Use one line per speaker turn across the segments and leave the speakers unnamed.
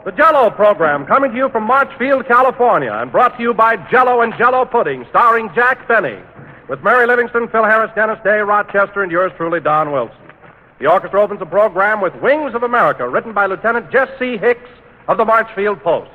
The Jell-O program, coming to you from Marchfield, California, and brought to you by Jell-O and Jell-O Pudding, starring Jack Benny, with Mary Livingston, Phil Harris, Dennis Day, Rochester, and yours truly, Don Wilson. The orchestra opens the program with Wings of America, written by Lieutenant Jess C. Hicks of the Marchfield Post.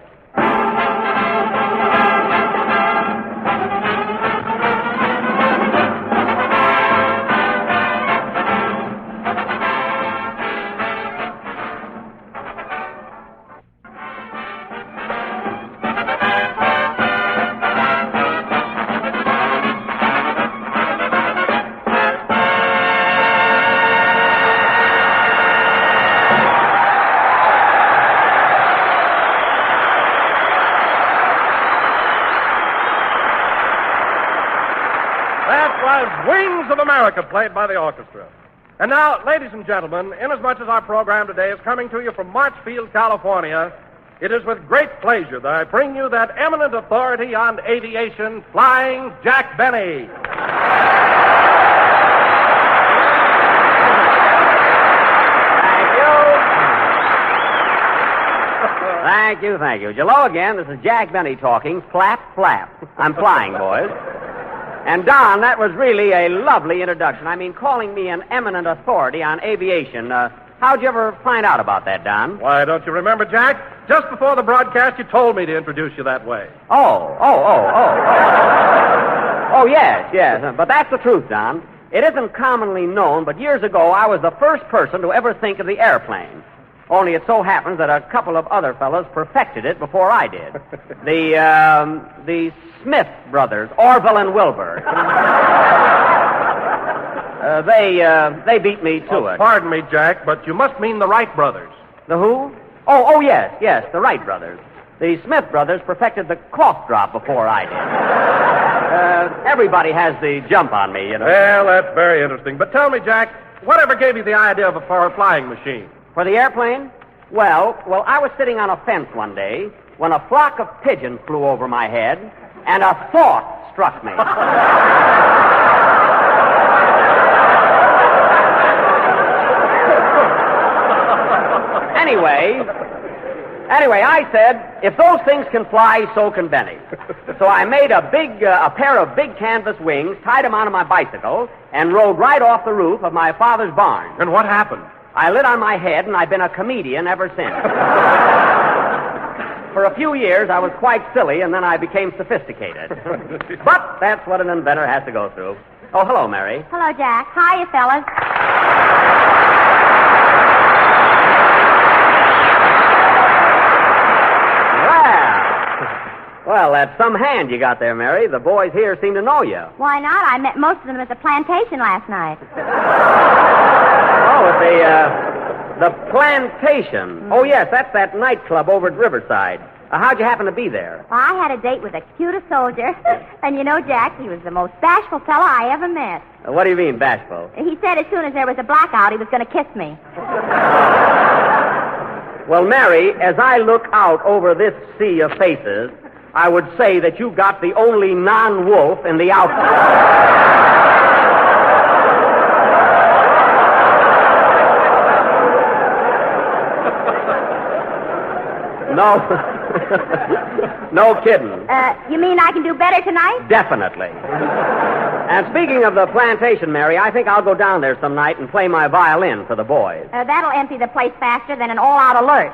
Wings of America, played by the orchestra. And now, ladies and gentlemen, inasmuch as our program today is coming to you from Marchfield, California, it is with great pleasure that I bring you that eminent authority on aviation, Flying Jack Benny.
Thank you. Hello again. This is Jack Benny talking. Flap, flap. I'm flying, boys. And, Don, that was really a lovely introduction. I mean, calling me an eminent authority on aviation. How'd you ever find out about that, Don?
Why, don't you remember, Jack? Just before the broadcast, you told me to introduce you that way.
Oh, yes. But that's the truth, Don. It isn't commonly known, but years ago, I was the first person to ever think of the airplane. Only it so happens that a couple of other fellows perfected it before I did. The Smith brothers, Orville and Wilbur. They beat me to it.
Pardon me, Jack, but you must mean the Wright brothers.
The who? Oh, yes, the Wright brothers. The Smith brothers perfected the cough drop before I did. Everybody has the jump on me, you know.
Well, that's very interesting. But tell me, Jack, whatever gave you the idea for a flying machine?
For the airplane? Well, I was sitting on a fence one day when a flock of pigeons flew over my head, and a thought struck me. Anyway, I said, if those things can fly, so can Benny. So I made a pair of big canvas wings, tied them onto my bicycle, and rode right off the roof of my father's barn.
And what happened?
I lit on my head, and I've been a comedian ever since. For a few years, I was quite silly, and then I became sophisticated. But that's what an inventor has to go through. Oh, hello, Mary.
Hello, Jack. Hiya, fellas.
Well, that's some hand you got there, Mary. The boys here seem to know you.
Why not? I met most of them at the plantation last night.
Oh, at the plantation. Oh, yes, that's that nightclub over at Riverside. How'd you happen to be there?
Well, I had a date with the cutest soldier. And you know, Jack, he was the most bashful fellow I ever met.
What do you mean, bashful?
He said as soon as there was a blackout, he was going to kiss me.
Well, Mary, as I look out over this sea of faces, I would say that you got the only non-wolf in the outfit. No kidding.
You mean I can do better tonight?
Definitely. And speaking of the plantation, Mary, I think I'll go down there some night and play my violin for the boys.
That'll empty the place faster than an all-out alert.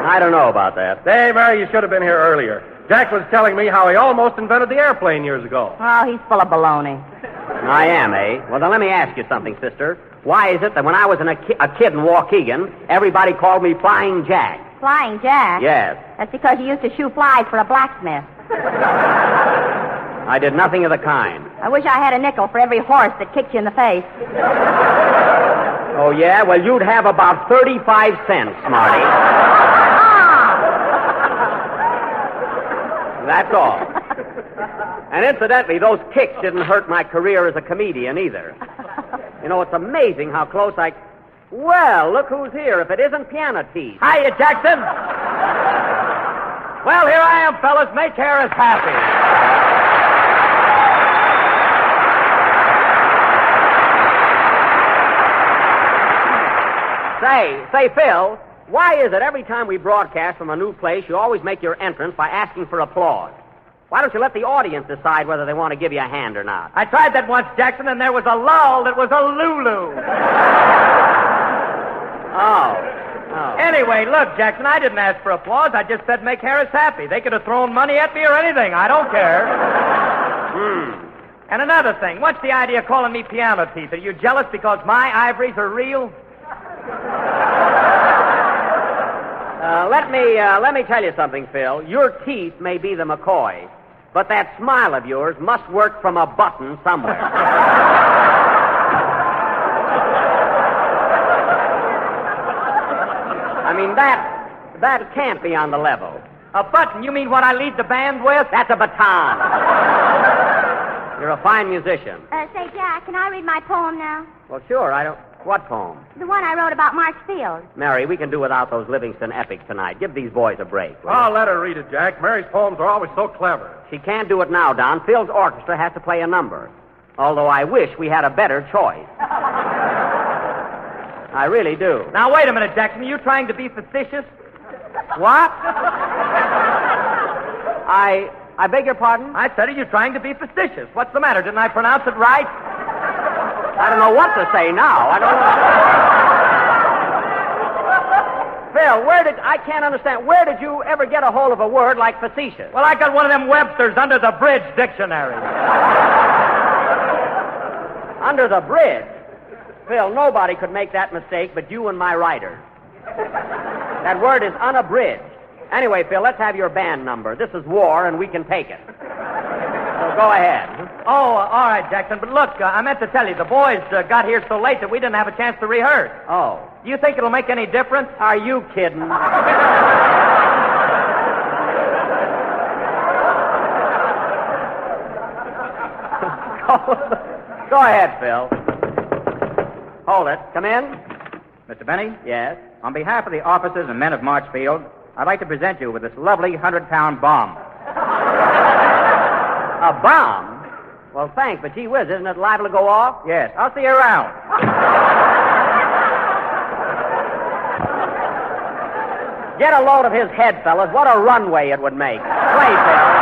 I don't know about that.
Hey, Mary, you should have been here earlier. Jack was telling me how he almost invented the airplane years ago.
Oh, he's full of baloney.
I am, eh? Well, then let me ask you something, sister. Why is it that when I was a kid in Waukegan, everybody called me Flying Jack?
Flying Jack?
Yes.
That's because you used to shoe flies for a blacksmith.
I did nothing of the kind.
I wish I had a nickel for every horse that kicked you in the face.
Oh, yeah? Well, you'd have about 35 cents, Smarty. That's all. And incidentally, those kicks didn't hurt my career as a comedian either. You know, it's amazing how close I... Well, look who's here, if it isn't Piano Teeth.
Hiya, Jackson. Well, here I am, fellas. Make Harris happy.
Say, Phil, Why is it every time we broadcast from a new place, you always make your entrance by asking for applause? Why don't you let the audience decide whether they want to give you a hand or not?
I tried that once, Jackson, and there was a lull that was a Lulu.
Oh.
Anyway, look, Jackson, I didn't ask for applause. I just said make Harris happy. They could have thrown money at me or anything. I don't care. And another thing, what's the idea of calling me piano teeth? Are you jealous because my ivories are real?
Let me tell you something, Phil. Your teeth may be the McCoy, but that smile of yours must work from a button somewhere. I mean, that can't be on the level.
A button? You mean what I lead the band with?
That's a baton. You're a fine musician.
Say, Jack, can I read my poem now?
Well, sure, What poem?
The one I wrote about March Field.
Mary, we can do without those Livingston epics tonight. Give these boys a break. will you?
Oh, let her read it, Jack. Mary's poems are always so clever.
She can't do it now, Don. Phil's orchestra has to play a number. Although I wish we had a better choice. I really do.
Now, wait a minute, Jackson. Are you trying to be facetious?
What? I beg your pardon?
I said, are you trying to be facetious? What's the matter? Didn't I pronounce it right?
I don't know what to say now. I don't know. Phil, I can't understand. Where did you ever get a hold of a word like facetious?
Well, I got one of them Webster's under the bridge dictionary.
Under the bridge? Phil, nobody could make that mistake but you and my writer. That word is unabridged. Anyway, Phil, let's have your band number. This is war, and we can take it. So go ahead.
Oh, all right, Jackson. But look, I meant to tell you, the boys got here so late that we didn't have a chance to rehearse.
Oh.
Do you think it'll make any difference?
Are you kidding? Go ahead, Phil. Hold it. Come in.
Mr. Benny,
Yes.
on behalf of the officers and men of Marchfield, I'd like to present you with this lovely 100-pound bomb.
A bomb? Well, thanks, but gee whiz, isn't it liable to go off?
Yes, I'll see you around.
Get a load of his head, fellas. What a runway it would make. Play, Phil.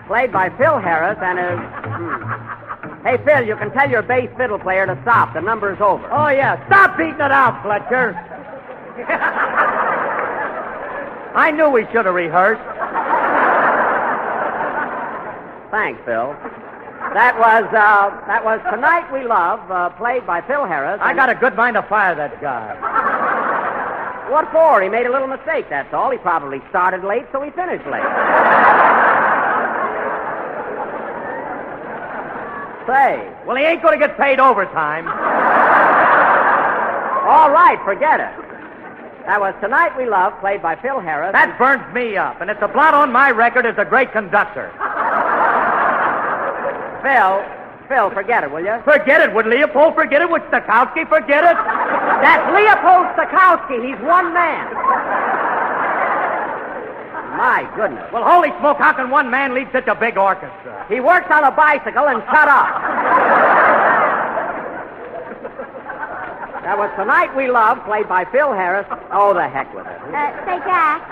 Played by Phil Harris and his... Hey, Phil, you can tell your bass fiddle player to stop. The number's over.
Oh, yeah. Stop beating it out, Fletcher. I knew we should have rehearsed.
Thanks, Phil. That was Tonight We Love, played by Phil Harris.
I got a good mind to fire that guy.
What for? He made a little mistake, that's all. He probably started late, so he finished late. Say.
Well, he ain't going to get paid overtime.
All right, forget it. That was Tonight We Love, played by Phil Harris.
That burns me up, and it's a blot on my record as a great conductor.
Phil, forget it, will you?
Forget it. Would Leopold forget it? Would Stokowski forget it?
That's Leopold Stokowski. He's one man. My goodness.
Well, holy smoke, how can one man lead such a big orchestra?
He works on a bicycle and shut up. That was Tonight We Love, played by Phil Harris. Oh, the heck with it.
Say, Jack,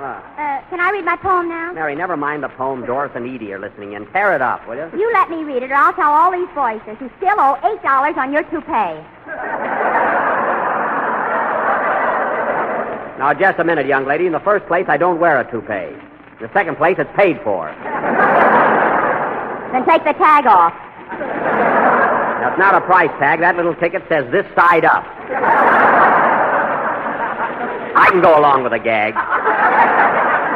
can I read my poem now?
Mary, never mind the poem. Doris and Edie are listening in. Tear it up, will you?
You let me read it, or I'll tell all these voices you still owe $8 on your toupee.
Now, just a minute, young lady. In the first place, I don't wear a toupee. In the second place, it's paid for.
Then take the tag off.
That's not a price tag. That little ticket says this side up. I can go along with a gag.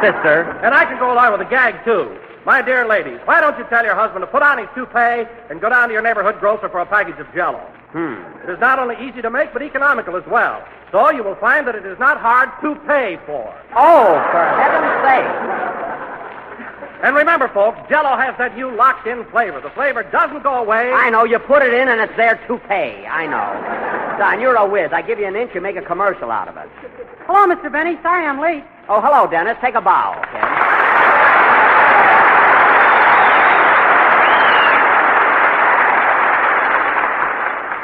Sister.
And I can go along with a gag, too. My dear ladies, why don't you tell your husband to put on his toupee and go down to your neighborhood grocer for a package of Jell-O? It is not only easy to make, but economical as well. So you will find that it is not hard to pay for.
Oh, for heaven's sake.
And remember, folks, Jell-O has that new locked-in flavor. The flavor doesn't go away.
I know. You put it in and it's there to pay. I know. Don, you're a whiz. I give you an inch, you make a commercial out of it.
Hello, Mr. Benny. Sorry I'm late.
Oh, hello, Dennis. Take a bow, okay?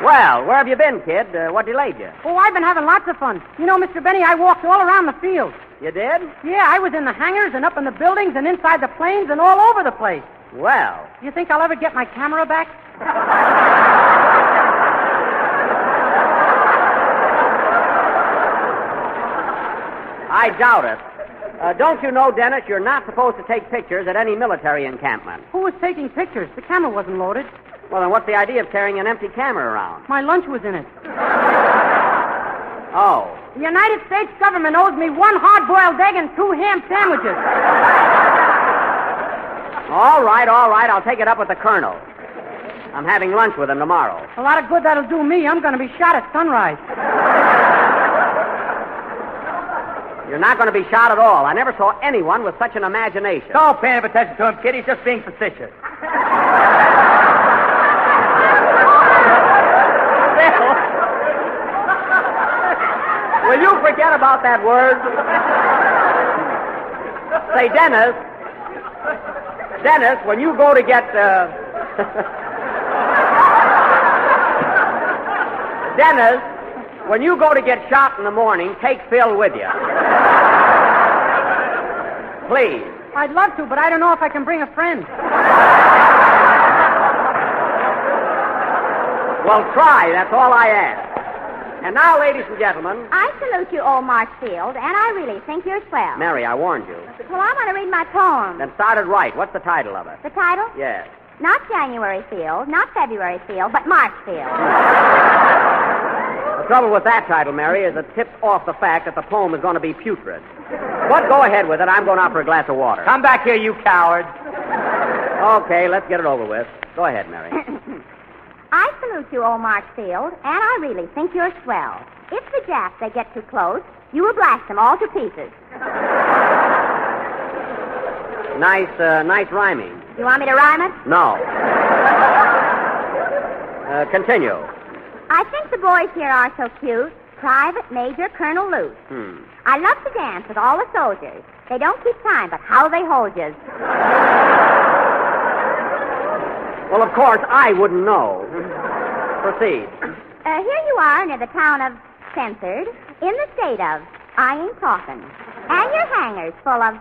Well, where have you been, kid? What delayed you?
Oh, I've been having lots of fun. You know, Mr. Benny, I walked all around the field.
You did?
Yeah, I was in the hangars and up in the buildings and inside the planes and all over the place.
Well.
You think I'll ever get my camera back?
I doubt it. Don't you know, Dennis, you're not supposed to take pictures at any military encampment.
Who was taking pictures? The camera wasn't loaded.
Well, then what's the idea of carrying an empty camera around?
My lunch was in it.
Oh.
The United States government owes me 1 hard-boiled egg and 2 ham sandwiches.
All right. I'll take it up with the colonel. I'm having lunch with him tomorrow.
A lot of good that'll do me. I'm going to be shot at sunrise.
You're not going to be shot at all. I never saw anyone with such an imagination.
Don't pay any attention to him, kid. He's just being facetious.
Will you forget about that word? Say, Dennis, when you go to get, Dennis, when you go to get shot in the morning, take Phil with you. Please.
I'd love to, but I don't know if I can bring a friend.
Well, try. That's all I ask. And now, ladies and gentlemen.
I salute you, old Marshfield, and I really think you're swell.
Mary, I warned you.
Well, I want to read my poem.
Then start it right. What's the title of it?
The title?
Yes.
Not January Field, not February Field, but Marshfield.
The trouble with that title, Mary, is it tips off the fact that the poem is going to be putrid. But go ahead with it. I'm going out for a glass of water.
Come back here, you coward.
Okay, let's get it over with. Go ahead, Mary.
I salute you, old Marshfield, and I really think you're swell. If the Japs, they get too close, you will blast them all to pieces.
Nice rhyming.
You want me to rhyme it?
No. Continue.
I think the boys here are so cute. Private Major Colonel Luce. I love to dance with all the soldiers. They don't keep time, but how they hold you.
Well, of course, I wouldn't know. Proceed.
Here you are near the town of Censored, in the state of I ain't talking. And your hangar's full of,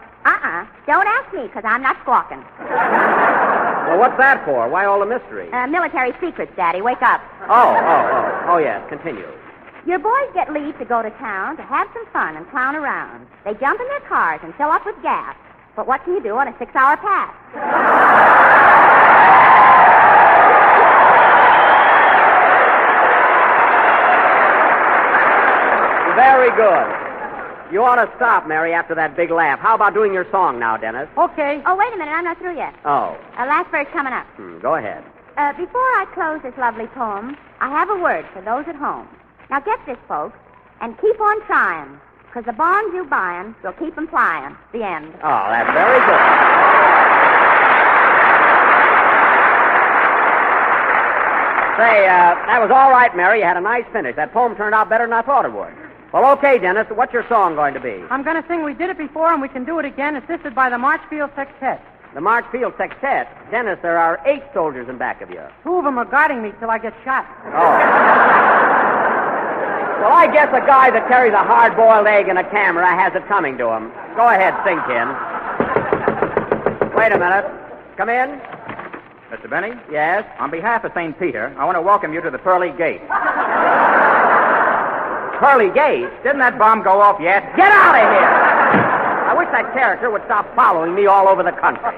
don't ask me, because I'm not squawking.
Well, what's that for? Why all the mystery?
Military secrets, Daddy. Wake up.
Oh, yes. Continue.
Your boys get leave to go to town to have some fun and clown around. They jump in their cars and fill up with gas. But what can you do on a 6-hour pass?
Very good. You ought to stop, Mary, after that big laugh. How about doing your song now, Dennis?
Okay.
Oh, wait a minute. I'm not through yet.
Oh.
Last verse coming up.
Go ahead.
Before I close this lovely poem, I have a word for those at home. Now get this, folks, and keep on trying, because the bonds you buying will keep them flying. The end.
Oh, that's very good. Say, that was all right, Mary. You had a nice finish. That poem turned out better than I thought it would. Well, okay, Dennis. What's your song going to be?
I'm going to sing We Did It Before and We Can Do It Again, assisted by the Marchfield Sextet.
The Marchfield Sextet. Dennis, there are 8 soldiers in back of you.
2 of them are guarding me till I get shot.
Oh. Well, I guess a guy that carries a hard-boiled egg and a camera has it coming to him. Go ahead, sing, Ken. Wait a minute. Come in.
Mr. Benny,
Yes?
on behalf of St. Peter, I want to welcome you to the Pearly Gate.
Pearly Gate?
Didn't that bomb go off yet?
Get out of here! I wish that character would stop following me all over the country.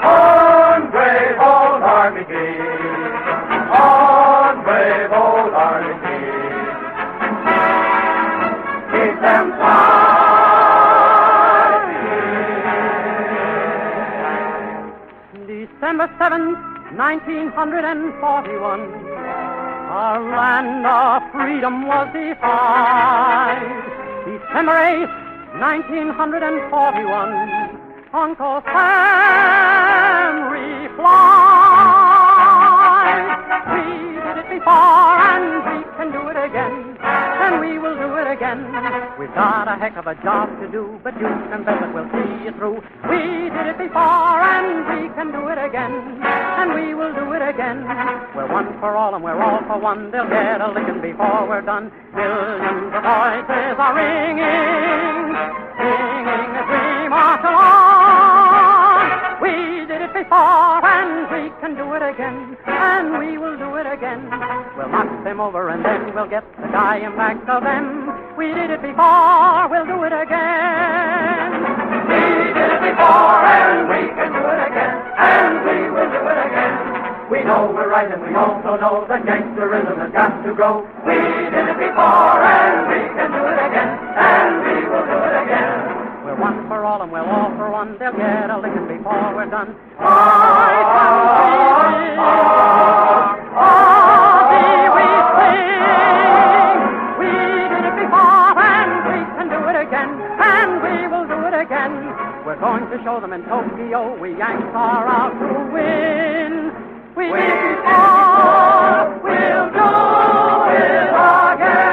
On brave old Army Gate, on brave old Army Gate, keep them fighting.
December 7th, 1941, our land of freedom was defied. December 8th, 1941, Uncle Sam replied, we did it before and we can do it again, and we will do it again. We've got a heck of a job to do, but you can bet that we'll see you through. We did it before and we can do it again, and we will do it again. We're one for all and we're all for one. They'll get a licking before we're done. Millions of voices are ringing, singing as we march along. We did it before and we can do it again, and we will do it again. We'll knock them over and then we'll get the guy in back of them. We did it before, we'll do it again.
We did it before and we can do it again, and we will do it again. We know we're right and we also know that gangsterism has got to go. We did it before and we can do it again, and we will do it again.
We're one for all and we're all for one. They'll get a licking before we're done. We did it before and we can do it again, and we will do it again. We're going to show them in Tokyo we Yanks are out to win. We did it before, we'll do it again.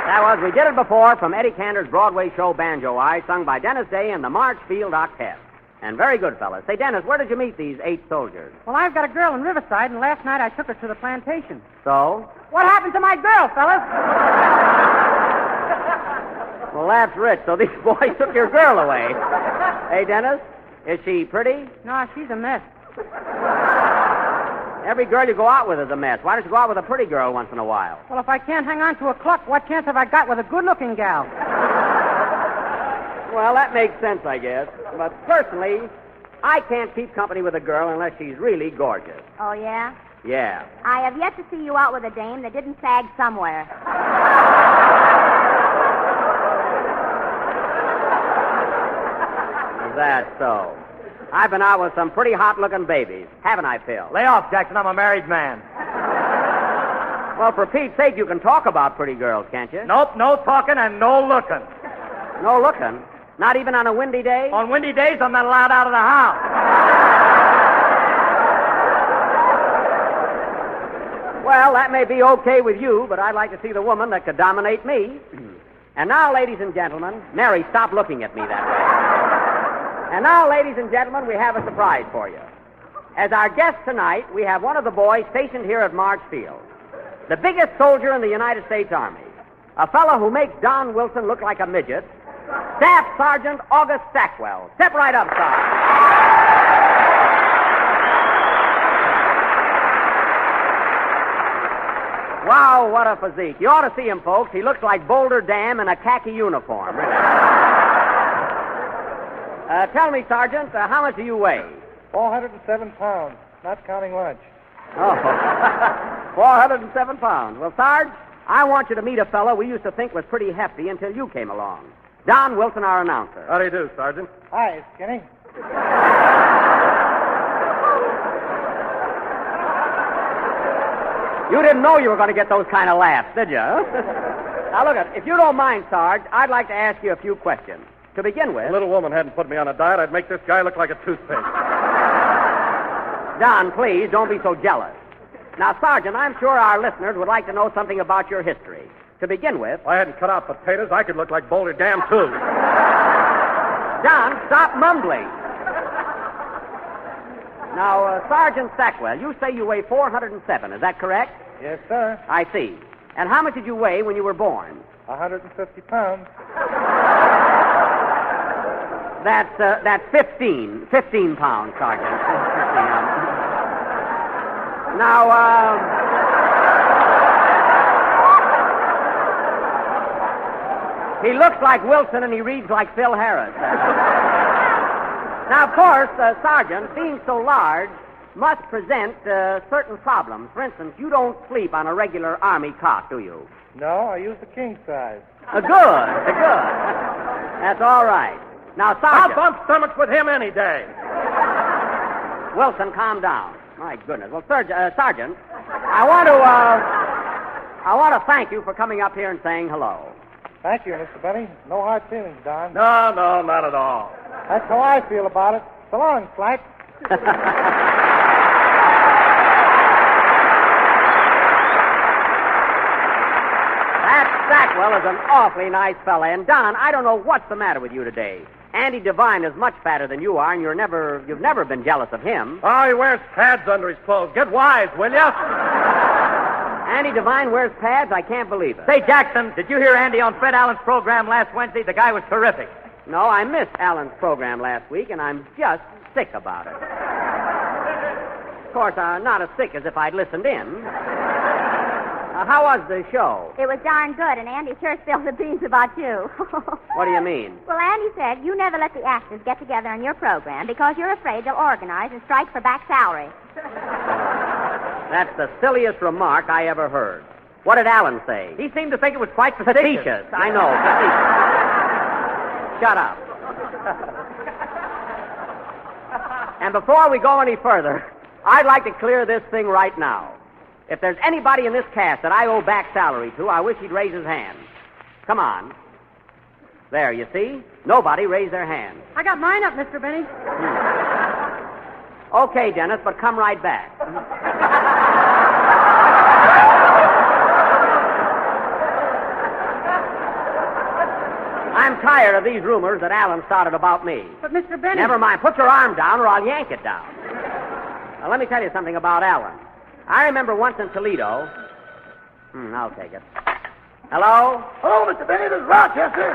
That was We Did It Before from Eddie Cantor's Broadway show Banjo Eye, sung by Dennis Day and the Marchfield Octet. And very good, fellas. Say, Dennis, where did you meet these 8 soldiers?
Well, I've got a girl in Riverside, and last night I took her to the plantation.
So?
What happened to my girl, fellas?
Well, that's rich. So these boys took your girl away. Hey, Dennis, is she pretty?
No, she's a mess.
Every girl you go out with is a mess. Why don't you go out with a pretty girl once in a while?
Well, if I can't hang on to a cluck, what chance have I got with a good-looking gal?
Well, that makes sense, I guess. But personally, I can't keep company with a girl unless she's really gorgeous.
Oh, yeah?
Yeah.
I have yet to see you out with a dame that didn't sag somewhere.
Is that so? I've been out with some pretty hot-looking babies, haven't I, Phil?
Lay off, Jackson. I'm a married man.
Well, for Pete's sake, you can talk about pretty girls, can't you?
Nope, no talking and no looking.
No looking? Not even on a windy day?
On windy days, I'm not allowed out of the house.
Well, that may be okay with you, but I'd like to see the woman that could dominate me. And now, ladies and gentlemen, Mary, stop looking at me that way. And now, ladies and gentlemen, we have a surprise for you. As our guest tonight, we have one of the boys stationed here at Marchfield, the biggest soldier in the United States Army, a fellow who makes Don Wilson look like a midget, Staff Sergeant August Stackwell. Step right up, Sergeant. Wow, what a physique. You ought to see him, folks. He looks like Boulder Dam in a khaki uniform. Tell me, Sergeant, how much do you weigh?
407 pounds, not counting lunch.
Oh, 407 pounds. Well, Sarge, I want you to meet a fellow we used to think was pretty hefty until you came along. Don Wilson, our announcer.
How do you do, Sergeant?
Hi, Skinny.
You didn't know you were going to get those kind of laughs, did you? Now, look, if you don't mind, Sarge, I'd like to ask you a few questions. To begin with...
If a little woman hadn't put me on a diet, I'd make this guy look like a toothpick.
Don, please, don't be so jealous. Now, Sergeant, I'm sure our listeners would like to know something about your history. To begin with...
If I hadn't cut out potatoes, I could look like Boulder Dam, too.
Don, stop mumbling. Now, Sergeant Stackwell, you say you weigh 407, is that correct?
Yes, sir.
I see. And how much did you weigh when you were born?
150 pounds.
That's 15 pounds, Sergeant. 15, Now, he looks like Wilson and he reads like Phil Harris. Now, of course, Sergeant, being so large, must present certain problems. For instance, you don't sleep on a regular Army cot, do you?
No, I use the king size.
Good. That's all right. Now,
I'll
Sergeant.
bump stomachs with him any day.
Wilson, calm down. My goodness. Well, Sergeant, I want to thank you for coming up here and saying hello.
Thank you, Mr. Benny. No hard feelings, Don.
No, not at all.
That's how I feel about it. So long, Flack.
That Stackwell is an awfully nice fella. And, Don, I don't know what's the matter with you today. Andy Devine is much fatter than you are, and you've never been jealous of him.
Oh, he wears pads under his clothes. Get wise, will you?
Andy Devine wears pads? I can't believe it.
Say, Jackson, did you hear Andy on Fred Allen's program last Wednesday? The guy was terrific.
No, I missed Allen's program last week, and I'm just sick about it. Of course, not as sick as if I'd listened in. How was the show?
It was darn good, and Andy sure spilled the beans about you.
What do you mean?
Well, Andy said you never let the actors get together on your program because you're afraid they'll organize and strike for back salary.
That's the silliest remark I ever heard. What did Allen say?
He seemed to think it was quite facetious.
Facetious. I know, facetious. Shut up. And before we go any further, I'd like to clear this thing right now. If there's anybody in this cast that I owe back salary to, I wish he'd raise his hand. Come on. There, you see? Nobody raised their hand.
I got mine up, Mr. Benny.
Okay, Dennis, but come right back. I'm tired of these rumors that Allen started about me.
But, Mr. Benny...
Never mind. Put your arm down or I'll yank it down. Now, let me tell you something about Allen. I remember once in Toledo... I'll take it. Hello?
Hello, Mr. Benny. This is Rochester.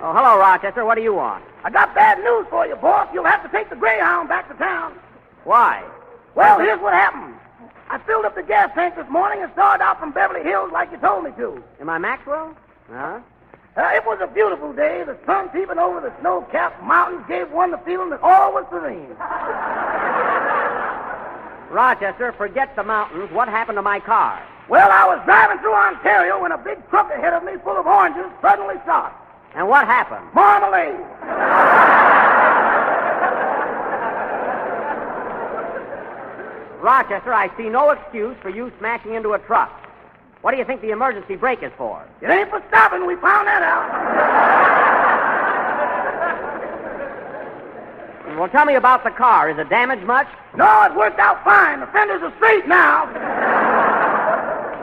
Oh, hello, Rochester. What do you want?
I got bad news for you, boss. You'll have to take the Greyhound back to town.
Why?
Well, here's what happened. I filled up the gas tank this morning and started out from Beverly Hills like you told me to.
Am I Maxwell? Huh?
It was a beautiful day. The sun peeping over the snow-capped mountains gave one the feeling that all was serene.
Rochester, forget the mountains. What happened to my car?
Well, I was driving through Ontario when a big truck ahead of me full of oranges suddenly stopped.
And what happened?
Marmalade.
Rochester, I see no excuse for you smashing into a truck. What do you think the emergency brake is for?
It ain't for stopping. We found that out.
Well, tell me about the car. Is it damaged much?
No, it worked out fine. The fenders are straight now.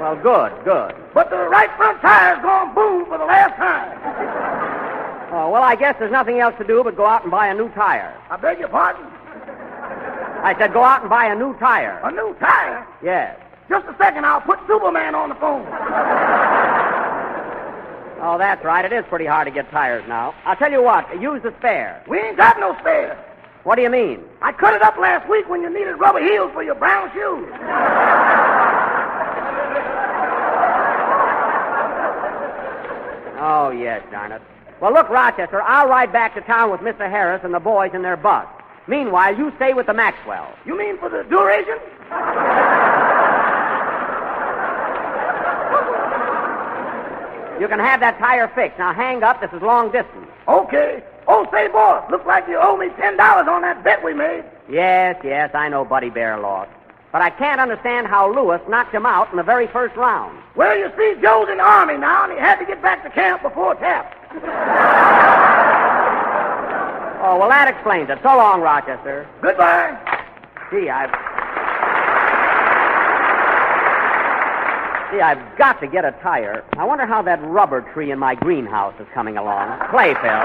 Well, good.
But the right front tire's gone boom for the last time.
Oh, well, I guess there's nothing else to do but go out and buy a new tire.
I beg your pardon?
I said go out and buy a new tire.
A new tire?
Yes.
Just a second, I'll put Superman on the phone.
Oh, that's right. It is pretty hard to get tires now. I'll tell you what. Use the spare.
We ain't got no spare.
What do you mean?
I cut it up last week when you needed rubber heels for your brown shoes.
Oh, yes, darn it. Well, look, Rochester, I'll ride back to town with Mr. Harris and the boys in their bus. Meanwhile, you stay with the Maxwells.
You mean for the duration?
You can have that tire fixed. Now hang up. This is long distance.
Okay. Oh, say, boss, looks like you owe me $10 on that bet we made.
Yes, I know Buddy Bear lost. But I can't understand how Lewis knocked him out in the very first round.
Well, you see, Joe's in the Army now, and he had to get back to camp before tap.
Oh, well, that explains it. So long, Rochester.
Goodbye.
Gee, I've got to get a tire. I wonder how that rubber tree in my greenhouse is coming along. Play, Phil.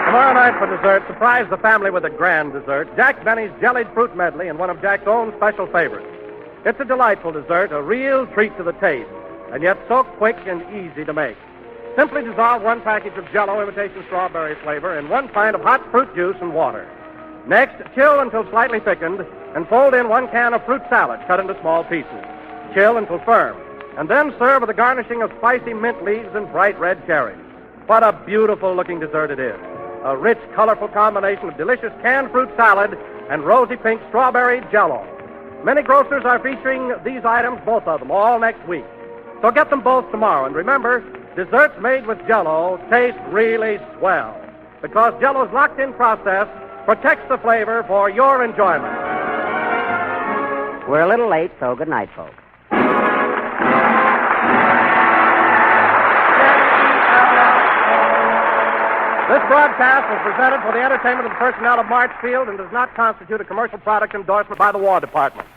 Tomorrow night for dessert, surprise the family with a grand dessert, Jack Benny's jellied fruit medley and one of Jack's own special favorites. It's a delightful dessert, a real treat to the taste, and yet so quick and easy to make. Simply dissolve 1 package of Jell-O imitation strawberry flavor in 1 pint of hot fruit juice and water. Next, chill until slightly thickened and fold in 1 can of fruit salad cut into small pieces. Chill until firm, and then serve with a garnishing of spicy mint leaves and bright red cherries. What a beautiful-looking dessert it is. A rich, colorful combination of delicious canned fruit salad and rosy pink strawberry Jell-O. Many grocers are featuring these items, both of them, all next week. So get them both tomorrow. And remember, desserts made with Jell-O taste really swell, because Jell-O's locked-in process protects the flavor for your enjoyment.
We're a little late, so good night, folks.
This broadcast was presented for the entertainment of the personnel of March Field and does not constitute a commercial product endorsement by the War Department.